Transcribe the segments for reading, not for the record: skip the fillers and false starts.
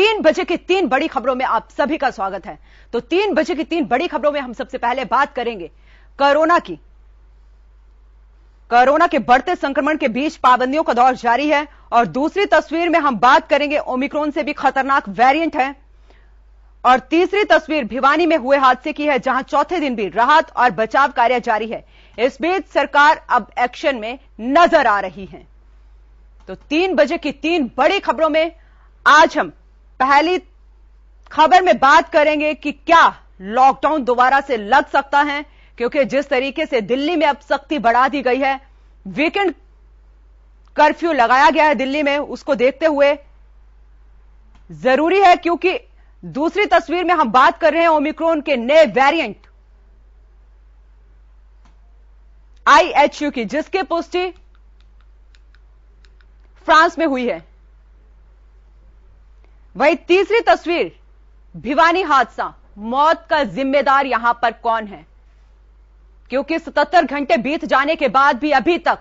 3 बजे की 3 बड़ी खबरों में आप सभी का स्वागत है। तो 3 बजे की 3 बड़ी खबरों में हम सबसे पहले बात करेंगे कोरोना की। कोरोना के बढ़ते संक्रमण के बीच पाबंदियों का दौर जारी है और दूसरी तस्वीर में हम बात करेंगे ओमिक्रॉन से भी खतरनाक वेरिएंट है। और तीसरी तस्वीर भिवानी में हुए हादसे की है, जहां चौथे दिन भी राहत और बचाव कार्य जारी है। इस बीच सरकार अब एक्शन में नजर आ रही है। तो 3 बजे की 3 बड़ी खबरों में आज हम पहली खबर में बात करेंगे कि क्या लॉकडाउन दोबारा से लग सकता है, क्योंकि जिस तरीके से दिल्ली में अब सख्ती बढ़ा दी गई है, वीकेंड कर्फ्यू लगाया गया है दिल्ली में, उसको देखते हुए जरूरी है। क्योंकि दूसरी तस्वीर में हम बात कर रहे हैं ओमिक्रॉन के नए वेरिएंट IHU की, जिसकी पुष्टि फ्रांस में हुई है। वही तीसरी तस्वीर भिवानी हादसा, मौत का जिम्मेदार यहां पर कौन है, क्योंकि 77 घंटे बीत जाने के बाद भी अभी तक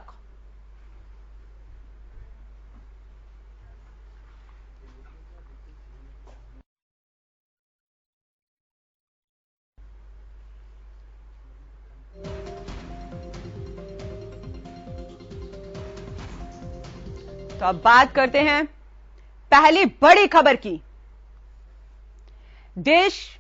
तो अब बात करते हैं पहली बड़ी खबर की। देश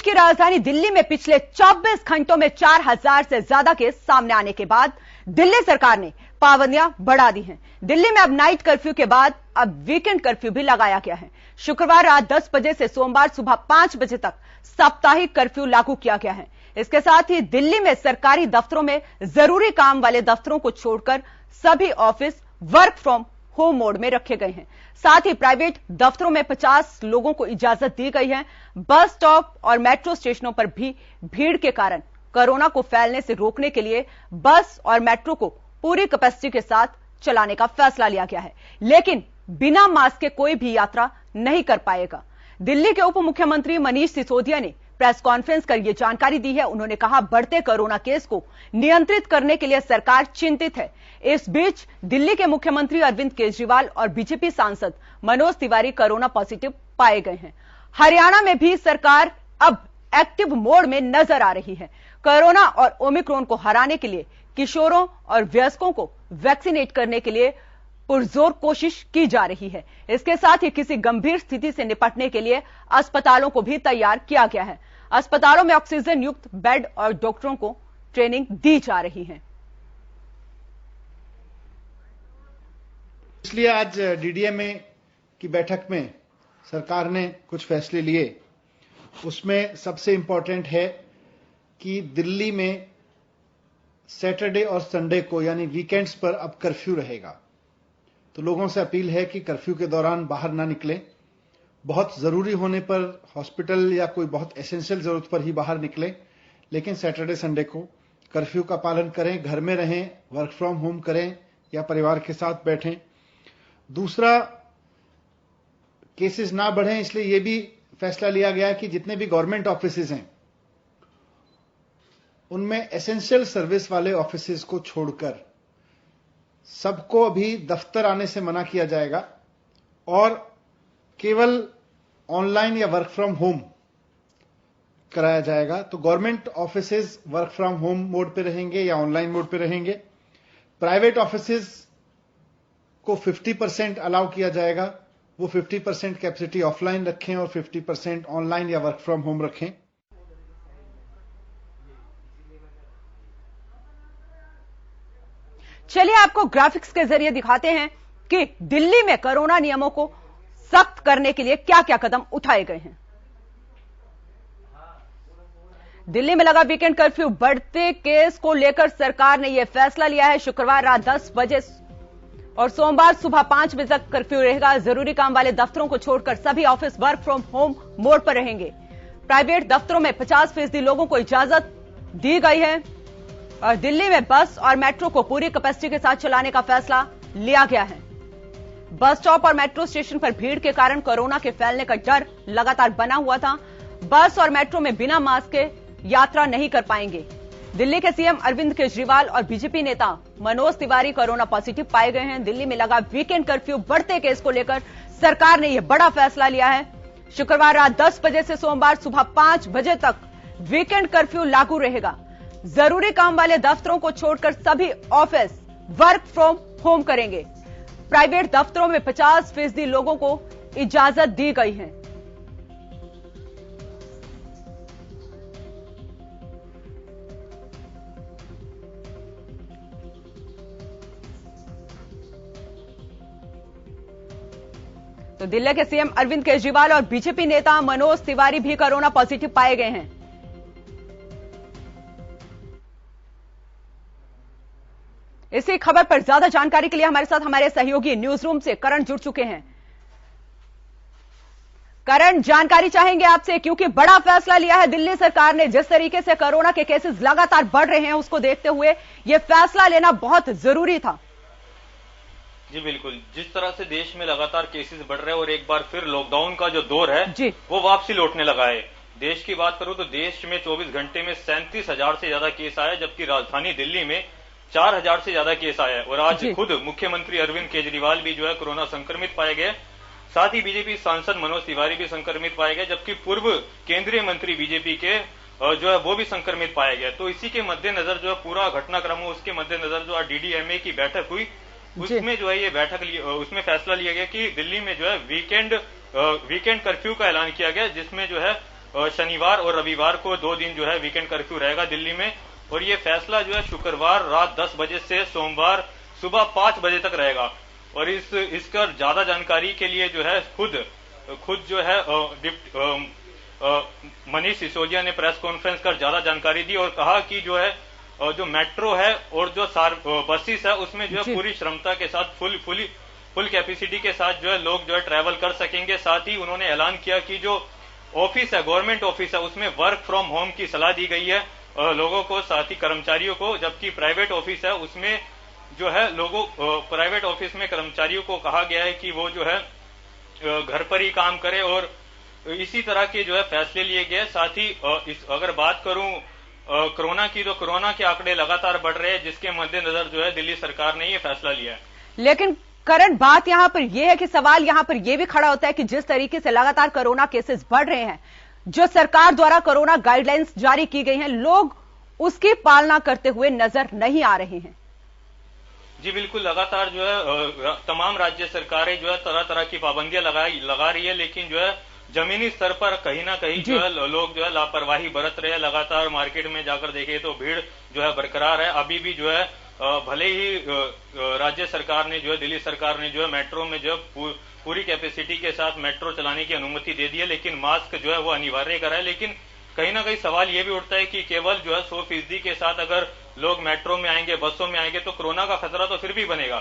की राजधानी दिल्ली में पिछले 24 घंटों में 4000 से ज्यादा केस सामने आने के बाद दिल्ली सरकार ने पाबंदियां बढ़ा दी हैं। दिल्ली में अब नाइट कर्फ्यू के बाद अब वीकेंड कर्फ्यू भी लगाया गया है। शुक्रवार रात 10 बजे से सोमवार सुबह 5 बजे तक साप्ताहिक कर्फ्यू लागू किया गया है। इसके साथ ही दिल्ली में सरकारी दफ्तरों में जरूरी काम वाले दफ्तरों को छोड़कर सभी office work from home mode में रखे गए हैं। साथ ही प्राइवेट दफ्तरों में 50 लोगों को इजाजत दी गई है। बस स्टॉप और मेट्रो स्टेशनों पर भी भीड़ के कारण कोरोना को फैलने से रोकने के लिए बस और मेट्रो को पूरी कैपेसिटी के साथ चलाने का फैसला लिया गया है, लेकिन बिना मास्क के कोई भी यात्रा नहीं कर पाएगा। दिल्ली के उप मुख्यमंत्री मनीष सिसोदिया ने प्रेस कॉन्फ्रेंस कर यह जानकारी दी है। उन्होंने कहा, बढ़ते कोरोना केस को नियंत्रित करने के लिए सरकार चिंतित है। इस बीच दिल्ली के मुख्यमंत्री अरविंद केजरीवाल और बीजेपी सांसद मनोज तिवारी कोरोना पॉजिटिव पाए गए हैं। हरियाणा में भी सरकार अब एक्टिव मोड में नजर आ रही है। कोरोना और ओमिक्रॉन को हराने के लिए किशोरों और वयस्कों को वैक्सीनेट करने के लिए पुरजोर कोशिश की जा रही है। इसके साथ ही किसी गंभीर स्थिति से निपटने के लिए अस्पतालों को भी तैयार किया गया है। अस्पतालों में ऑक्सीजन युक्त बेड और डॉक्टरों को ट्रेनिंग दी जा रही है। इसलिए आज डीडीएमए की बैठक में सरकार ने कुछ फैसले लिए। उसमें सबसे इंपॉर्टेंट है कि दिल्ली में सैटरडे और संडे को यानी वीकेंड्स पर अब कर्फ्यू रहेगा। तो लोगों से अपील है कि कर्फ्यू के दौरान बाहर ना निकलें। बहुत जरूरी होने पर हॉस्पिटल या कोई बहुत एसेंशियल जरूरत पर ही बाहर निकलें, लेकिन सैटरडे संडे को कर्फ्यू का पालन करें, घर में रहें, वर्क फ्रॉम होम करें या परिवार के साथ बैठें। दूसरा, केसेस ना बढ़ें, इसलिए यह भी फैसला लिया गया कि जितने भी गवर्नमेंट ऑफिसेज हैं उनमें एसेंशियल सर्विस वाले ऑफिसेज को छोड़कर सबको अभी दफ्तर आने से मना किया जाएगा और केवल ऑनलाइन या वर्क फ्रॉम होम कराया जाएगा। तो government offices work from home mode पे रहेंगे या ऑनलाइन मोड पे रहेंगे। प्राइवेट ऑफिसेज को 50% अलाउ किया जाएगा। वो 50% कैपेसिटी ऑफलाइन रखें और 50% ऑनलाइन या वर्क फ्रॉम होम रखें। चलिए आपको ग्राफिक्स के जरिए दिखाते हैं कि दिल्ली में कोरोना नियमों को सख्त करने के लिए क्या क्या कदम उठाए गए हैं। दिल्ली में लगा वीकेंड कर्फ्यू, बढ़ते केस को लेकर सरकार ने यह फैसला लिया है। शुक्रवार रात 10 बजे और सोमवार सुबह 5 बजे तक कर्फ्यू रहेगा। जरूरी काम वाले दफ्तरों को छोड़कर सभी office work from home mode पर रहेंगे। प्राइवेट दफ्तरों में 50% लोगों को इजाजत दी गई है और दिल्ली में बस और मेट्रो को पूरी कैपेसिटी के साथ चलाने का फैसला लिया गया है। बस स्टॉप और मेट्रो स्टेशन पर भीड़ के कारण कोरोना के फैलने का डर लगातार बना हुआ था। बस और मेट्रो में बिना मास्क के यात्रा नहीं कर पाएंगे। दिल्ली के सीएम अरविंद केजरीवाल और बीजेपी नेता मनोज तिवारी कोरोना पॉजिटिव पाए गए हैं। दिल्ली में लगा वीकेंड कर्फ्यू बढ़ते केस को लेकर सरकार ने यह बड़ा फैसला लिया है। शुक्रवार रात 10 बजे से सोमवार सुबह 5 बजे तक वीकेंड कर्फ्यू लागू रहेगा। जरूरी काम वाले दफ्तरों को छोड़कर सभी ऑफिस वर्क फ्रॉम होम करेंगे। प्राइवेट दफ्तरों में 50% लोगों को इजाजत दी गई है। तो दिल्ली के सीएम अरविंद केजरीवाल और बीजेपी नेता मनोज तिवारी भी कोरोना पॉजिटिव पाए गए हैं। इसी खबर पर ज्यादा जानकारी के लिए हमारे साथ हमारे सहयोगी न्यूज रूम से करण जुड़ चुके हैं। करण, जानकारी चाहेंगे आपसे, क्योंकि बड़ा फैसला लिया है दिल्ली सरकार ने। जिस तरीके से कोरोना के केसेस लगातार बढ़ रहे हैं, उसको देखते हुए यह फैसला लेना बहुत जरूरी था। जी बिल्कुल, जिस तरह से देश में लगातार केसेस बढ़ रहे हैं और एक बार फिर लॉकडाउन का जो दौर है वो वापसी लौटने लगा है। देश की बात करूं तो देश में 24 घंटे में 37,000 से ज्यादा केस आए, जबकि राजधानी दिल्ली में 4,000 से ज्यादा केस आया है। और आज खुद मुख्यमंत्री अरविंद केजरीवाल भी जो है कोरोना संक्रमित पाए गए। साथ ही बीजेपी सांसद मनोज तिवारी भी संक्रमित पाए गए, जबकि पूर्व केंद्रीय मंत्री बीजेपी के जो है वो भी संक्रमित पाए गए। तो इसी के मद्देनजर जो है पूरा घटनाक्रम हो, उसके मद्देनजर जो डीडीएमए की बैठक हुई, उसमें जो है ये बैठक उसमें फैसला लिया गया कि दिल्ली में जो है वीकेंड कर्फ्यू का ऐलान किया गया, जिसमें जो है शनिवार और रविवार को 2 दिन जो है वीकेंड कर्फ्यू रहेगा दिल्ली में। और ये फैसला जो है शुक्रवार रात 10 बजे से सोमवार सुबह 5 बजे तक रहेगा। और इसका ज्यादा जानकारी के लिए जो है खुद जो है मनीष सिसोदिया ने प्रेस कॉन्फ्रेंस कर ज्यादा जानकारी दी और कहा कि जो है जो मेट्रो है और जो बसेस है उसमें जो है पूरी क्षमता के साथ फुल कैपेसिटी के साथ जो है लोग जो है ट्रैवल कर सकेंगे। साथ ही उन्होंने ऐलान किया कि जो ऑफिस है, गवर्नमेंट ऑफिस है, उसमें वर्क फ्रॉम होम की सलाह दी गई है लोगों को, साथ ही कर्मचारियों को। जबकि प्राइवेट ऑफिस है उसमें जो है प्राइवेट ऑफिस में कर्मचारियों को कहा गया है कि वो जो है घर पर ही काम करे। और इसी तरह के जो है फैसले लिए गए। साथ ही अगर बात करूं कोरोना की, तो कोरोना के आंकड़े लगातार बढ़ रहे हैं, जिसके मद्देनजर जो है दिल्ली सरकार ने ये फैसला लिया है। लेकिन करण, बात यहां पर यह है कि सवाल यहां पर यह भी खड़ा होता है कि जिस तरीके से लगातार कोरोना केसेस बढ़ रहे हैं, जो सरकार द्वारा कोरोना गाइडलाइंस जारी की गई हैं, लोग उसकी पालना करते हुए नजर नहीं आ रहे हैं। जी बिल्कुल, लगातार जो है तमाम राज्य सरकारें जो है तरह तरह की पाबंदियां लगा रही है, लेकिन जो है जमीनी स्तर पर कहीं ना कहीं जो है लोग जो है लापरवाही बरत रहे हैं। लगातार मार्केट में जाकर देखे तो भीड़ जो है बरकरार है। अभी भी जो है भले ही राज्य सरकार ने जो है दिल्ली सरकार ने जो है मेट्रो में जो है पूरी कैपेसिटी के साथ मेट्रो चलाने की अनुमति दे दी है, लेकिन मास्क जो है वो अनिवार्य करा है। लेकिन कहीं ना कहीं सवाल ये भी उठता है कि केवल जो है 100% के साथ अगर लोग मेट्रो में आएंगे, बसों में आएंगे, तो कोरोना का खतरा तो फिर भी बनेगा।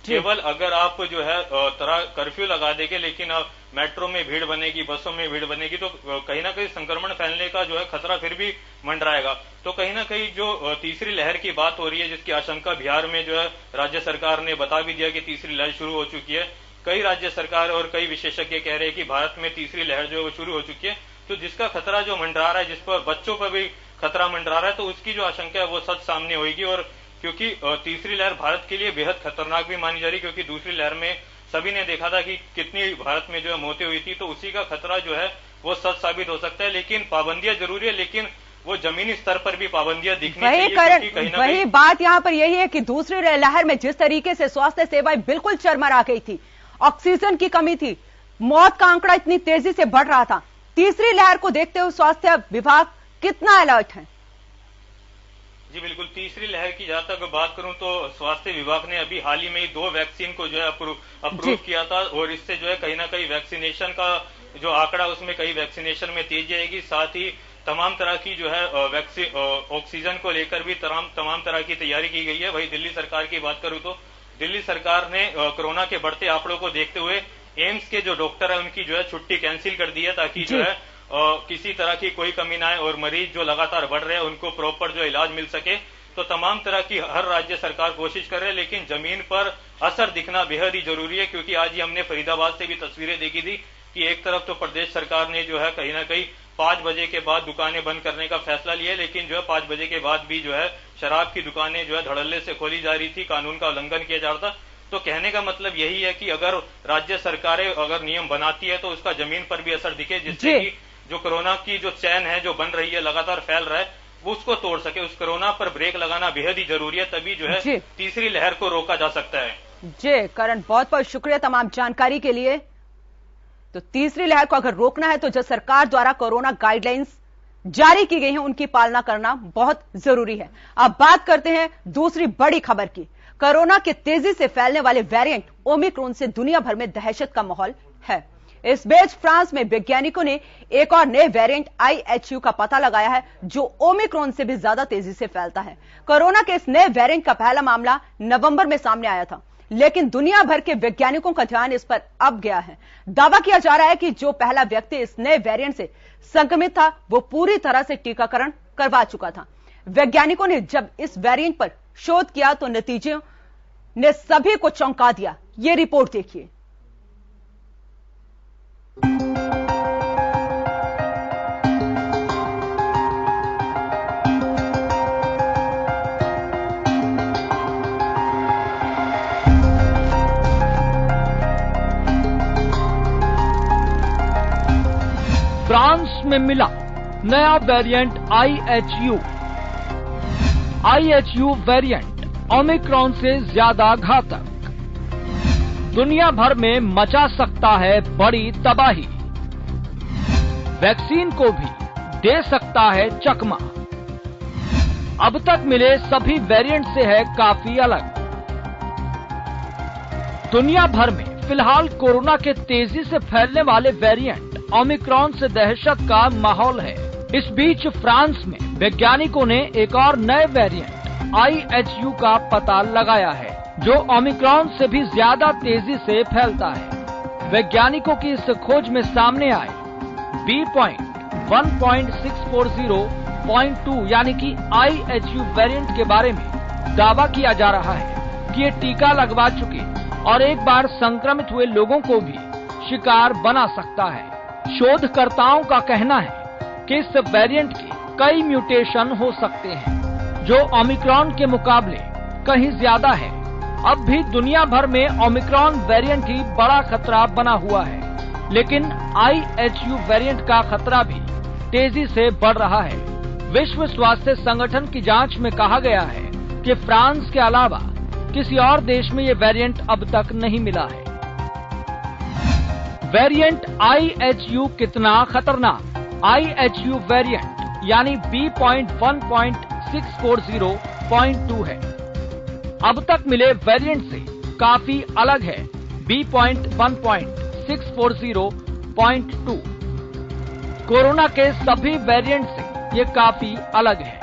केवल अगर आप जो है कर्फ्यू लगा देंगे, लेकिन मेट्रो में भीड़ बनेगी, बसों में भीड़ बनेगी, तो कहीं ना कहीं संक्रमण फैलने का जो है खतरा फिर भी मंडराएगा। तो कहीं ना कहीं जो तीसरी लहर की बात हो रही है, जिसकी आशंका बिहार में जो है राज्य सरकार ने बता भी दिया कि तीसरी लहर शुरू हो चुकी है। कई राज्य सरकार और कई विशेषज्ञ कह रहे हैं कि भारत में तीसरी लहर जो है वो शुरू हो चुकी है। तो जिसका खतरा जो मंडरा रहा है, जिस पर बच्चों पर भी खतरा मंडरा रहा है, तो उसकी जो आशंका है वो सच सामने होगी। और क्योंकि तीसरी लहर भारत के लिए बेहद खतरनाक भी मानी जा रही, क्योंकि दूसरी लहर में सभी ने देखा था कि कितनी भारत में जो है मौतें हुई थी, तो उसी का खतरा जो है वो सच साबित हो सकता है। लेकिन पाबंदियां जरूरी है, लेकिन वो जमीनी स्तर पर भी पाबंदियां दिखनी चाहिए। वही बात यहाँ पर यही है कि दूसरी लहर में जिस तरीके से स्वास्थ्य सेवाएं बिल्कुल चरमरा गई थी, ऑक्सीजन की कमी थी, मौत का आंकड़ा इतनी तेजी से बढ़ रहा था, तीसरी लहर को देखते हुए स्वास्थ्य विभाग कितना अलर्ट है? जी बिल्कुल, तीसरी लहर की जहां तक बात करूं तो स्वास्थ्य विभाग ने अभी हाल ही में 2 वैक्सीन को जो है अप्रूव किया था, और इससे जो है कहीं ना कहीं वैक्सीनेशन का जो आंकड़ा उसमें कई वैक्सीनेशन में तेजी आएगी। साथ ही तमाम तरह की जो है ऑक्सीजन को लेकर भी तमाम तरह की तैयारी की गई है। वही दिल्ली सरकार की बात करूं तो दिल्ली सरकार ने कोरोना के बढ़ते आंकड़ों को देखते हुए एम्स के जो डॉक्टर है उनकी जो है छुट्टी कैंसिल कर दी है, ताकि जो है किसी तरह की कोई कमी ना आए और मरीज जो लगातार बढ़ रहे हैं उनको प्रॉपर जो इलाज मिल सके। तो तमाम तरह की हर राज्य सरकार कोशिश कर रहे हैं, लेकिन जमीन पर असर दिखना बेहद ही जरूरी है। क्योंकि आज ही हमने फरीदाबाद से भी तस्वीरें देखी थी कि एक तरफ तो प्रदेश सरकार ने जो है कहीं ना कहीं 5 बजे के बाद दुकानें बंद करने का फैसला लिया, लेकिन जो है 5 बजे के बाद भी जो है शराब की दुकानें जो है धड़ल्ले से खोली जा रही थी, कानून का उल्लंघन किया जा रहा था। तो कहने का मतलब यही है कि अगर राज्य सरकारें अगर नियम बनाती है तो उसका जमीन पर भी असर दिखे, जिससे कि जो कोरोना की जो चैन है जो बन रही है, लगातार फैल रहा है, वो उसको तोड़ सके। उस कोरोना पर ब्रेक लगाना बेहद ही जरूरी है, तभी जो है तीसरी लहर को रोका जा सकता है। जी करण, बहुत बहुत शुक्रिया तमाम जानकारी के लिए। तो तीसरी लहर को अगर रोकना है तो जो सरकार द्वारा कोरोना गाइडलाइंस जारी की गई हैं उनकी पालना करना बहुत जरूरी है। अब बात करते हैं दूसरी बड़ी खबर की। कोरोना के तेजी से फैलने वाले वेरिएंट ओमिक्रॉन से दुनिया भर में दहशत का माहौल है। इस बीच फ्रांस में वैज्ञानिकों ने एक और नए वेरिएंट IHU का पता लगाया है जो ओमिक्रॉन से भी ज्यादा तेजी से फैलता है। कोरोना के इस नए वेरिएंट का पहला मामला नवंबर में सामने आया था, लेकिन दुनिया भर के वैज्ञानिकों का ध्यान इस पर अब गया है। दावा किया जा रहा है कि जो पहला व्यक्ति इस नए वेरिएंट से संक्रमित था वो पूरी तरह से टीकाकरण करवा चुका था। वैज्ञानिकों ने जब इस वेरिएंट पर शोध किया तो नतीजे ने सभी को चौंका दिया। ये रिपोर्ट देखिए। फ्रांस में मिला नया variant IHU। IHU variant Omicron से ज्यादा घातक, दुनिया भर में मचा सकता है बड़ी तबाही, वैक्सीन को भी दे सकता है चकमा। अब तक मिले सभी वेरिएंट से है काफी अलग। दुनिया भर में फिलहाल कोरोना के तेजी से फैलने वाले वेरिएंट ओमिक्रॉन से दहशत का माहौल है। इस बीच फ्रांस में वैज्ञानिकों ने एक और नए वेरिएंट IHU का पता लगाया है जो ओमिक्रॉन से भी ज्यादा तेजी से फैलता है। वैज्ञानिकों की इस खोज में सामने आए B.1.640.2 यानी कि IHU वेरिएंट के बारे में दावा किया जा रहा है कि ये टीका लगवा चुके और एक बार संक्रमित हुए लोगों को भी शिकार बना सकता है। शोधकर्ताओं का कहना है कि इस वेरिएंट के कई म्यूटेशन हो सकते हैं जो ओमिक्रॉन के मुकाबले कहीं ज्यादा है। अब भी दुनिया भर में ओमिक्रॉन वेरिएंट ही बड़ा खतरा बना हुआ है, लेकिन IHU वेरिएंट का खतरा भी तेजी से बढ़ रहा है। विश्व स्वास्थ्य संगठन की जांच में कहा गया है कि फ्रांस के अलावा किसी और देश में ये वेरिएंट अब तक नहीं मिला है। वेरिएंट IHU कितना खतरनाक? IHU वेरिएंट यानी B.1.640.2 है। अब तक मिले वेरिएंट से काफी अलग है B.1.640.2। कोरोना के सभी वेरिएंट से ये काफी अलग है।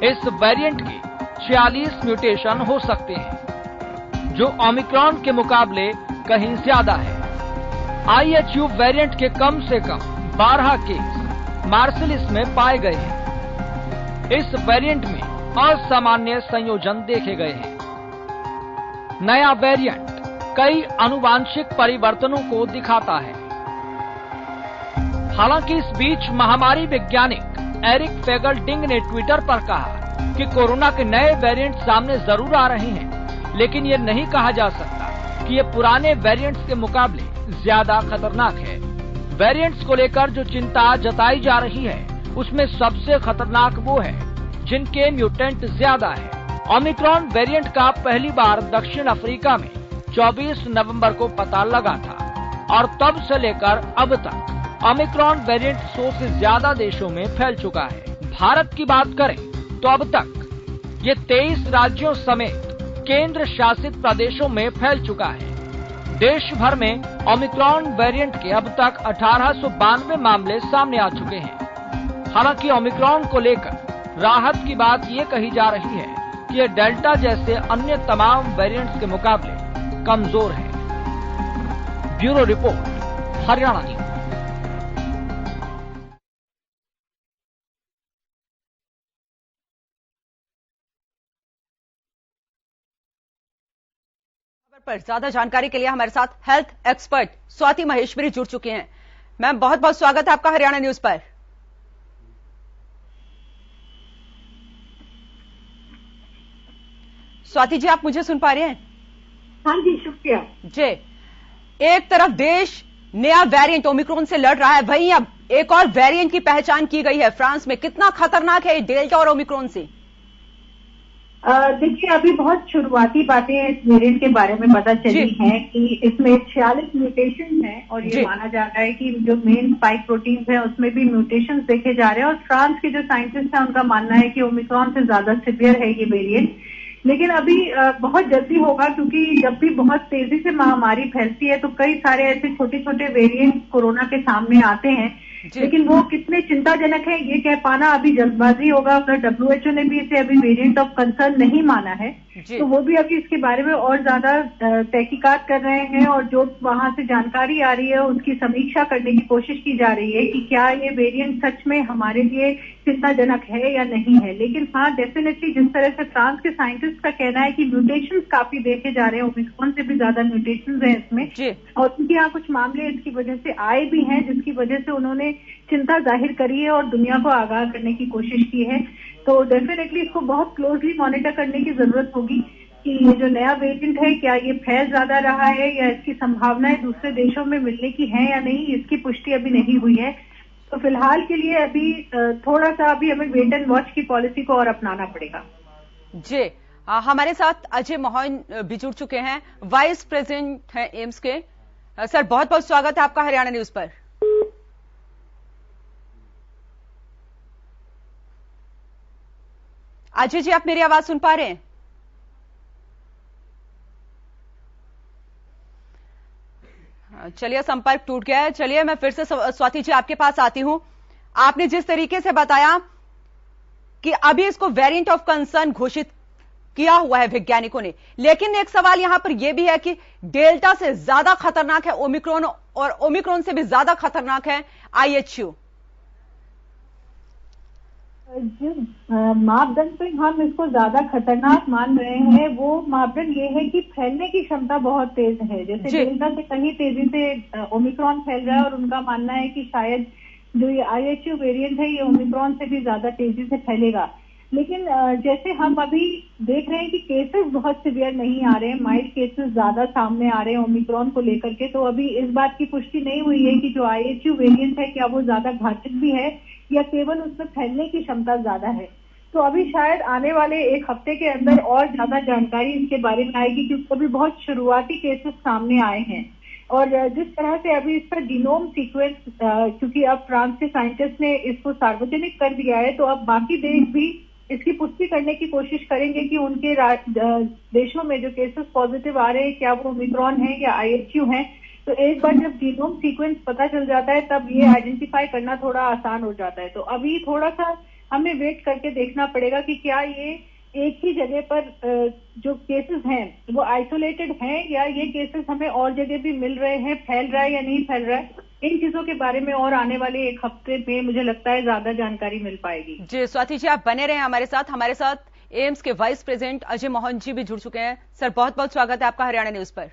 इस वेरिएंट के 46 म्यूटेशन हो सकते हैं जो ओमिक्रॉन के मुकाबले कहीं ज्यादा है। IHU वेरिएंट के कम से कम 12 केस मार्सेलिस में पाए गए हैं। इस वेरिएंट में असामान्य संयोजन देखे गए हैं। नया वेरिएंट कई आनुवांशिक परिवर्तनों को दिखाता है। हालांकि इस बीच महामारी वैज्ञानिक एरिक फेगलडिंग ने ट्विटर पर कहा कि कोरोना के नए वेरिएंट सामने जरूर आ रहे हैं, लेकिन ये नहीं कहा जा सकता कि ये पुराने वेरिएंट्स के मुकाबले ज्यादा खतरनाक है। वेरिएंट्स को लेकर जो चिंता जताई जा रही है उसमें सबसे खतरनाक वो है जिनके म्यूटेंट ज्यादा है। ओमिक्रॉन वेरिएंट का पहली बार दक्षिण अफ्रीका में 24 नवंबर को पता लगा था और तब से लेकर अब तक ओमिक्रॉन वेरिएंट 100 से ज्यादा देशों में फैल चुका है। भारत की बात करें तो अब तक ये 23 राज्यों समेत केंद्र शासित प्रदेशों में फैल चुका है। देश भर में ओमिक्रॉन वेरिएंट के अब तक 1892 मामले सामने आ चुके हैं। हालांकि ओमिक्रॉन को लेकर राहत की बात ये कही जा रही है कि ये डेल्टा जैसे अन्य तमाम वेरिएंट्स के मुकाबले कमजोर है। Bureau report, Haryana news. पर ज्यादा जानकारी के लिए हमारे साथ हेल्थ एक्सपर्ट स्वाति महेश्वरी जुड़ चुके हैं। मैम बहुत बहुत स्वागत है आपका हरियाणा न्यूज पर। स्वाति जी, आप मुझे सुन पा रहे हैं? हाँ जी, शुक्रिया जी। एक तरफ देश नया वेरिएंट ओमिक्रॉन से लड़ रहा है, वहीं अब एक और वेरिएंट की पहचान की गई है फ्रांस में। कितना खतरनाक है ये डेल्टा और ओमिक्रॉन से? देखिए, अभी बहुत शुरुआती बातें इस वेरिएंट के बारे में पता चली हैं कि इसमें 46 म्यूटेशन हैं और ये माना जा रहा है कि जो मेन स्पाइक प्रोटीन्स हैं उसमें भी म्यूटेशन देखे जा रहे हैं। और फ्रांस के जो साइंटिस्ट हैं उनका मानना है कि ओमिक्रॉन से ज्यादा सिवियर है ये वेरिएंट। लेकिन अभी बहुत जल्दी होगा, क्योंकि जब भी बहुत तेजी से महामारी फैलती है तो कई सारे ऐसे छोटे छोटे वेरिएंट कोरोना के सामने आते हैं, लेकिन वो कितने चिंताजनक है ये कह पाना अभी जल्दबाजी होगा। WHO ने भी इसे अभी वेरिएंट ऑफ कंसर्न नहीं माना है, तो वो भी अभी इसके बारे में और ज्यादा तहकीकात कर रहे हैं और जो वहां से जानकारी आ रही है उसकी समीक्षा करने की कोशिश की जा रही है कि क्या ये वेरिएंट सच में हमारे लिए चिंताजनक है या नहीं है। लेकिन हाँ, डेफिनेटली जिस तरह से फ्रांस के साइंटिस्ट का कहना है कि म्यूटेशंस काफी देखे जा रहे हैं, ओमिक्रॉन से भी ज्यादा म्यूटेशंस हैं इसमें, और उनके यहाँ कुछ मामले इसकी वजह से आए भी हैं, जिसकी वजह से उन्होंने चिंता जाहिर करी है और दुनिया को आगाह करने की कोशिश की है। तो डेफिनेटली इसको बहुत क्लोजली मॉनिटर करने की जरूरत होगी कि ये जो नया वेरिएंट है क्या ये फैल ज्यादा रहा है या इसकी संभावनाएं दूसरे देशों में मिलने की है या नहीं, इसकी पुष्टि अभी नहीं हुई है। तो फिलहाल के लिए अभी थोड़ा सा अभी हमें वेट एंड वॉच की पॉलिसी को और अपनाना पड़ेगा। जी, हमारे साथ अजय मोहन भी जुड़ चुके हैं, वाइस प्रेसिडेंट हैं एम्स के। सर बहुत बहुत स्वागत है आपका हरियाणा न्यूज पर। अजय जी, आप मेरी आवाज सुन पा रहे हैं? चलिए, संपर्क टूट गया है। चलिए मैं फिर से स्वाति जी आपके पास आती हूं। आपने जिस तरीके से बताया कि अभी इसको वेरिएंट ऑफ कंसर्न घोषित किया हुआ है वैज्ञानिकों ने, लेकिन एक सवाल यहां पर यह भी है कि डेल्टा से ज्यादा खतरनाक है ओमिक्रॉन और ओमिक्रॉन से भी ज्यादा खतरनाक है IHU। जिस मापदंड पे हम इसको ज्यादा खतरनाक मान रहे हैं वो मापदंड ये है कि फैलने की क्षमता बहुत तेज है। जैसे डेल्टा से कहीं तेजी से ओमिक्रॉन फैल रहा है और उनका मानना है कि शायद जो ये IHU वेरिएंट है ये ओमिक्रॉन से भी ज्यादा तेजी से फैलेगा। लेकिन जैसे हम अभी देख रहे हैं कि केसेस बहुत सीवियर नहीं आ रहे हैं, माइल्ड केसेस ज्यादा सामने आ रहे हैं ओमिक्रॉन को लेकर के, तो अभी इस बात की पुष्टि नहीं हुई है कि जो IHU वेरिएंट है क्या वो ज्यादा घातक भी है या केवल उसमें फैलने की क्षमता ज्यादा है। तो अभी शायद आने वाले एक हफ्ते के अंदर और ज्यादा जानकारी इसके बारे में आएगी, क्योंकि अभी बहुत शुरुआती केसेस सामने आए हैं। और जिस तरह से अभी इसका जीनोम सीक्वेंस, क्योंकि अब फ्रांस के साइंटिस्ट ने इसको सार्वजनिक कर दिया है, तो अब बाकी देश भी इसकी पुष्टि करने की कोशिश करेंगे कि उनके देशों में जो केसेस पॉजिटिव आ रहे हैं क्या वो ओमिक्रॉन है या IHU है। तो एक बार जब जीनोम सीक्वेंस पता चल जाता है तब ये आइडेंटिफाई करना थोड़ा आसान हो जाता है। तो अभी थोड़ा सा हमें वेट करके देखना पड़ेगा कि क्या ये एक ही जगह पर जो केसेस हैं वो आइसोलेटेड हैं या ये केसेस हमें और जगह भी मिल रहे हैं, फैल रहा है या नहीं फैल रहा है। इन चीजों के बारे में और आने वाले एक हफ्ते में मुझे लगता है ज्यादा जानकारी मिल पाएगी। जी स्वाति जी, आप बने रहे हमारे साथ एम्स के वाइस प्रेसिडेंट अजय मोहन जी भी जुड़ चुके हैं। सर बहुत बहुत स्वागत है आपका हरियाणा न्यूज पर।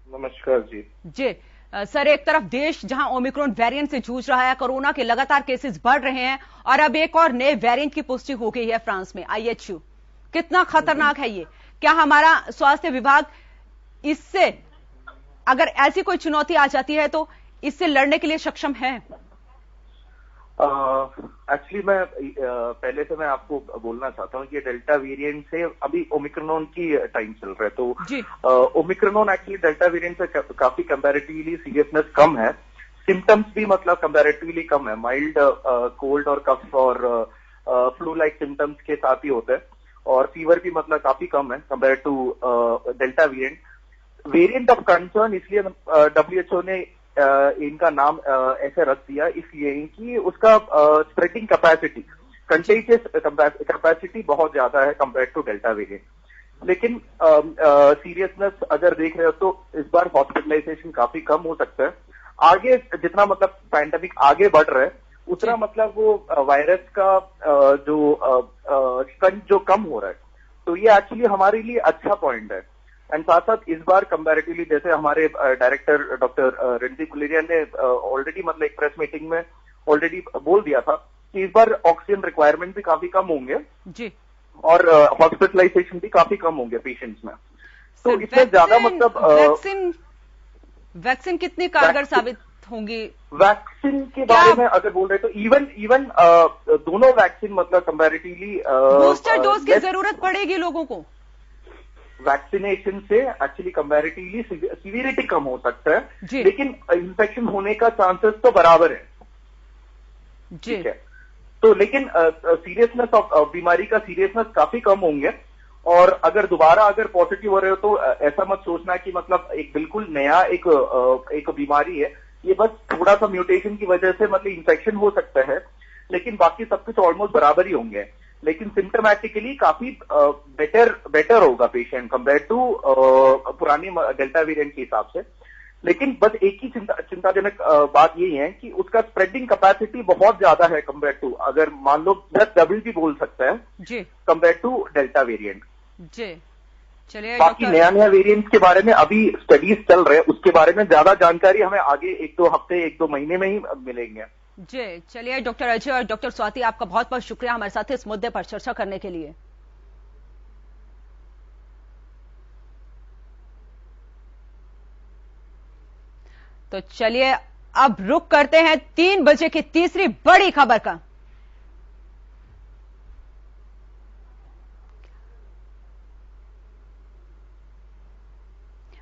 नमस्कार जी। जी सर, एक तरफ देश जहां ओमिक्रॉन वेरिएंट से जूझ रहा है, कोरोना के लगातार केसेस बढ़ रहे हैं और अब एक और नए वेरिएंट की पुष्टि हो गई है फ्रांस में, IHU। कितना खतरनाक है ये? क्या हमारा स्वास्थ्य विभाग इससे, अगर ऐसी कोई चुनौती आ जाती है तो इससे लड़ने के लिए सक्षम है? एक्चुअली मैं पहले से मैं आपको बोलना चाहता हूँ कि डेल्टा वेरिएंट से अभी ओमिक्रॉन की टाइम चल रहा है, तो ओमिक्रॉन एक्चुअली डेल्टा वेरिएंट से काफी कंपैरेटिवली सीरियसनेस कम है, सिम्टम्स भी मतलब कंपैरेटिवली कम है, माइल्ड कोल्ड और कफ और फ्लू लाइक सिम्टम्स के साथ ही होते हैं और फीवर भी मतलब काफी कम है compare to delta variant. Variant of concern इसलिए WHO ने इनका नाम ऐसे रख दिया इसलिए कि उसका स्प्रेडिंग कैपेसिटी, कंटेजियस कैपेसिटी बहुत ज्यादा है कंपेयर टू डेल्टा वेरिएंट। लेकिन सीरियसनेस अगर देख रहे हो तो इस बार हॉस्पिटलाइजेशन काफी कम हो सकता है। आगे जितना मतलब पैंडेमिक आगे बढ़ रहा है उतना मतलब वो वायरस का जो स्ट्रेंथ जो कम हो रहा है, तो ये एक्चुअली हमारे लिए अच्छा पॉइंट है। एंड साथ साथ इस बार कंपैरेटिवली जैसे हमारे डायरेक्टर डॉक्टर रणदीप गुलेरिया ने ऑलरेडी मतलब एक प्रेस मीटिंग में ऑलरेडी बोल दिया था कि इस बार ऑक्सीजन रिक्वायरमेंट भी काफी कम होंगे जी, और हॉस्पिटलाइजेशन भी काफी कम होंगे पेशेंट्स में। तो इसमें ज्यादा मतलब वैक्सीन कितनी कारगर साबित होंगी? वैक्सीन के बारे में अगर बोल रहे तो इवन दोनों वैक्सीन मतलब कंपैरेटिवली बूस्टर डोज की जरूरत पड़ेगी लोगों को। वैक्सीनेशन से एक्चुअली कंपैरेटिवली सीवियरिटी कम हो सकता है, लेकिन इन्फेक्शन होने का चांसेस तो बराबर है। ठीक है, तो लेकिन सीरियसनेस ऑफ बीमारी का सीरियसनेस काफी कम होंगे। और अगर दोबारा अगर पॉजिटिव हो रहे हो तो ऐसा मत सोचना कि मतलब एक बिल्कुल नया एक बीमारी है। ये बस थोड़ा सा म्यूटेशन की वजह से मतलब इन्फेक्शन हो सकता है, लेकिन बाकी सब कुछ ऑलमोस्ट बराबर ही होंगे। लेकिन सिम्टोमेटिकली काफी बेटर होगा पेशेंट कंपेयर टू पुरानी डेल्टा वेरिएंट के हिसाब से। लेकिन बस एक ही चिंताजनक बात यही है कि उसका स्प्रेडिंग कैपेसिटी बहुत ज्यादा है कंपेयर टू, अगर मान लो 10 डबल भी बोल सकता है जी कंपेयर टू डेल्टा वेरिएंट जी। चलिए, बाकी नया वेरिएंट के बारे में अभी स्टडीज चल रहे हैं, उसके बारे में ज्यादा जानकारी हमें आगे 1-2 हफ्ते 1-2 महीने में ही मिलेंगे जी। चलिए डॉक्टर अजय और डॉक्टर स्वाति, आपका बहुत बहुत शुक्रिया हमारे साथ इस मुद्दे पर चर्चा करने के लिए। तो चलिए अब रुक करते हैं 3 बजे की तीसरी बड़ी खबर का।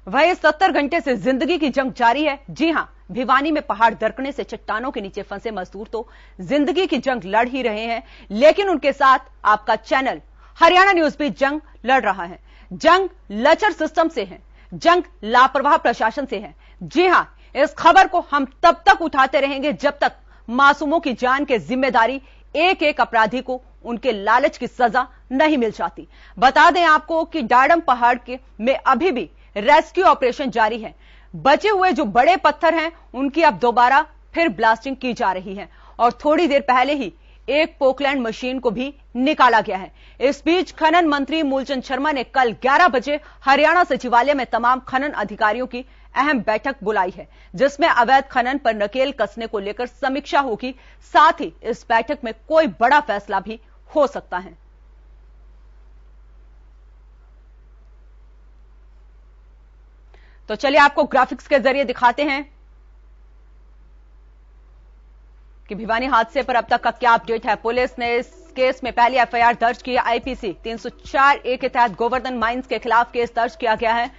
वह 70 घंटे से जिंदगी की जंग जारी है। जी हां, भिवानी में पहाड़ दरकने से चट्टानों के नीचे फंसे मजदूर तो जिंदगी की जंग लड़ ही रहे हैं, लेकिन उनके साथ आपका चैनल हरियाणा न्यूज भी जंग लड़ रहा है। जंग लचर सिस्टम से है, जंग लापरवाह प्रशासन से है। जी हां, इस खबर को हम तब तक उठाते रहेंगे जब तक मासूमों की जान की जिम्मेदारी एक एक अपराधी को उनके लालच की सजा नहीं मिल जाती। बता दें आपको कि डाडम पहाड़ में अभी भी रेस्क्यू ऑपरेशन जारी है। बचे हुए जो बड़े पत्थर हैं उनकी अब दोबारा फिर ब्लास्टिंग की जा रही है और थोड़ी देर पहले ही एक पोकलैंड मशीन को भी निकाला गया है। इस बीच खनन मंत्री मूलचंद शर्मा ने कल 11 बजे हरियाणा सचिवालय में तमाम खनन अधिकारियों की अहम बैठक बुलाई है, जिसमें अवैध खनन पर नकेल कसने को लेकर समीक्षा होगी। साथ ही इस बैठक में कोई बड़ा फैसला भी हो सकता है। तो चलिए आपको ग्राफिक्स के जरिए दिखाते हैं कि भिवानी हादसे पर अब तक का क्या अपडेट है। पुलिस ने इस केस में पहली एफआईआर दर्ज की है। आईपीसी 304A के तहत गोवर्धन माइंस के खिलाफ केस दर्ज किया गया है।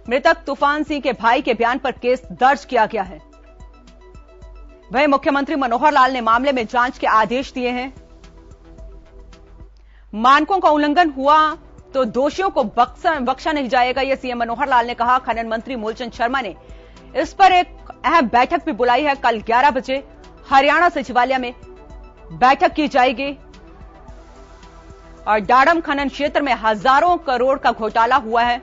मृतक तूफान सिंह के भाई के बयान पर केस दर्ज किया गया है। वहीं मुख्यमंत्री मनोहर लाल ने मामले में जांच के आदेश दिए हैं। मानकों का उल्लंघन हुआ तो दोषियों को बख्शा नहीं जाएगा, यह सीएम मनोहर लाल ने कहा। खनन मंत्री मूलचंद शर्मा ने इस पर एक अहम बैठक भी बुलाई है। कल 11 बजे हरियाणा सचिवालय में बैठक की जाएगी और डाडम खनन क्षेत्र में हजारों करोड़ का घोटाला हुआ है,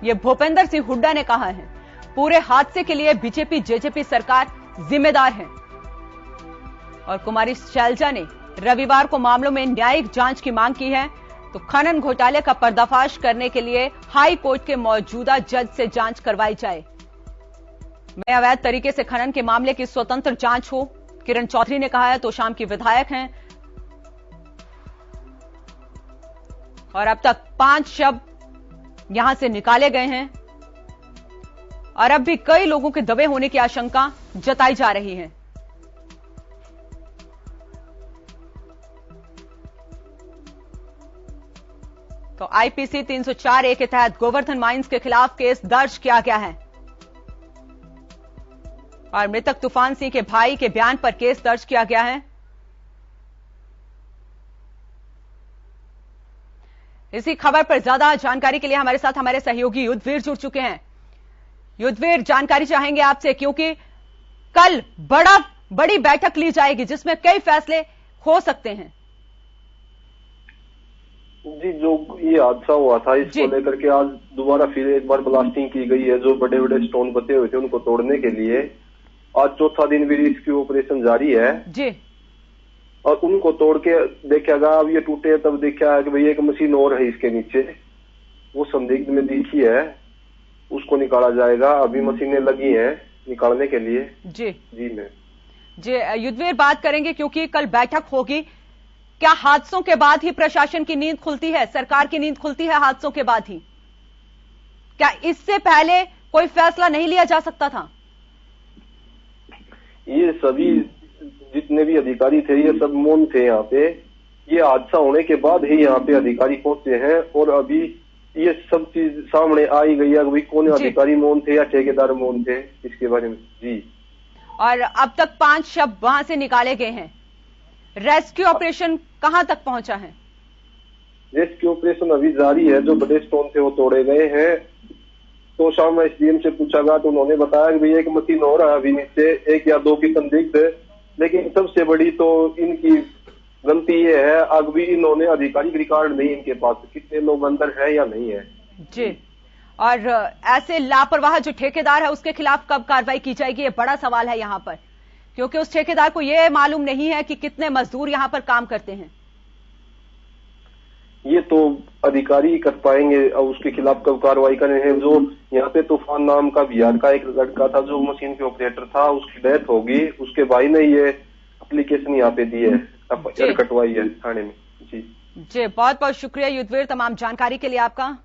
यह भूपेंद्र सिंह हुड्डा ने कहा है। पूरे हादसे के लिए बीजेपी जेजेपी सरकार जिम्मेदार है और कुमारी शैलजा ने रविवार को मामलों में न्यायिक जांच की मांग की है। तो खनन घोटाले का पर्दाफाश करने के लिए हाई कोर्ट के मौजूदा जज से जांच करवाई जाए। मैं अवैध तरीके से खनन के मामले की स्वतंत्र जांच हो, किरण चौधरी ने कहा है। तो शाम की विधायक हैं और अब तक 5 शव यहां से निकाले गए हैं और अब भी कई लोगों के दबे होने की आशंका जताई जा रही है। तो आईपीसी 304A के तहत गोवर्धन माइंस के खिलाफ केस दर्ज किया गया है और मृतक तूफान सिंह के भाई के बयान पर केस दर्ज किया गया है। इसी खबर पर ज्यादा जानकारी के लिए हमारे साथ हमारे सहयोगी युद्धवीर जुड़ चुके हैं। युद्धवीर, जानकारी चाहेंगे आपसे क्योंकि कल बड़ी बैठक ली जाएगी जिसमें कई फैसले हो सकते हैं। जी, जो ये हादसा हुआ था इसको लेकर के आज दोबारा फिर एक बार ब्लास्टिंग की गई है। जो बड़े बड़े स्टोन बचे हुए थे उनको तोड़ने के लिए आज चौथा दिन भी रेस्क्यू ऑपरेशन जारी है जी। और उनको तोड़ के देखा गया, अब ये टूटे तब देखा है कि भाई एक मशीन और है इसके नीचे, वो संदिग्ध में दिखी है। उसको निकाला जाएगा। अभी मशीनें लगी हैं निकालने के लिए। जी मैम जी, युद्धवीर बात करेंगे क्योंकि कल बैठक होगी। क्या हादसों के बाद ही प्रशासन की नींद खुलती है, सरकार की नींद खुलती है हादसों के बाद ही? क्या इससे पहले कोई फैसला नहीं लिया जा सकता था? ये सभी जितने भी अधिकारी थे ये सब मौन थे यहाँ पे। ये हादसा होने के बाद ही यहाँ पे अधिकारी पहुंचे हैं और अभी ये सब चीज सामने आई गई है। अभी कौन अधिकारी मौन थे या ठेकेदार मौन थे इसके बारे में। जी, और अब तक 5 शव वहां से निकाले गए हैं। रेस्क्यू ऑपरेशन कहां तक पहुंचा है? रेस्क्यू ऑपरेशन अभी जारी है। जो बड़े स्टोन थे वो तोड़े गए हैं। तो शाम में एसडीएम से पूछा गया तो उन्होंने बताया कि भैया एक मशीन हो रहा है अभी नीचे, 1 या 2 की संदिग्ध। लेकिन सबसे बड़ी तो इनकी गलती ये है, अभी इन्होंने आधिकारिक रिकॉर्ड नहीं इनके पास कितने लोग अंदर है या नहीं है। जी, और ऐसे लापरवाह जो ठेकेदार है उसके खिलाफ कब कार्रवाई की जाएगी, ये बड़ा सवाल है यहाँ पर, क्योंकि उस ठेकेदार को यह मालूम नहीं है कि कितने मजदूर यहाँ पर काम करते हैं। ये तो अधिकारी कर पाएंगे और उसके खिलाफ कब कार्रवाई करें हैं। जो यहाँ पे तूफान नाम का बिहार का एक लड़का था जो मशीन के ऑपरेटर था, उसकी डेथ होगी। उसके भाई ने ये एप्लीकेशन यहाँ पे दी है, एफआईआर कटवाई है थाने में। जी बहुत बहुत शुक्रिया युद्धवीर तमाम जानकारी के लिए आपका।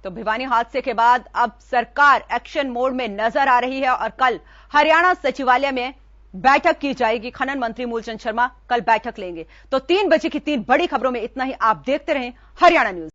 तो भिवानी हादसे के बाद अब सरकार एक्शन मोड में नजर आ रही है और कल हरियाणा सचिवालय में बैठक की जाएगी। खनन मंत्री मूलचंद शर्मा कल बैठक लेंगे। तो 3 बजे की 3 बड़ी खबरों में इतना ही। आप देखते रहें हरियाणा न्यूज।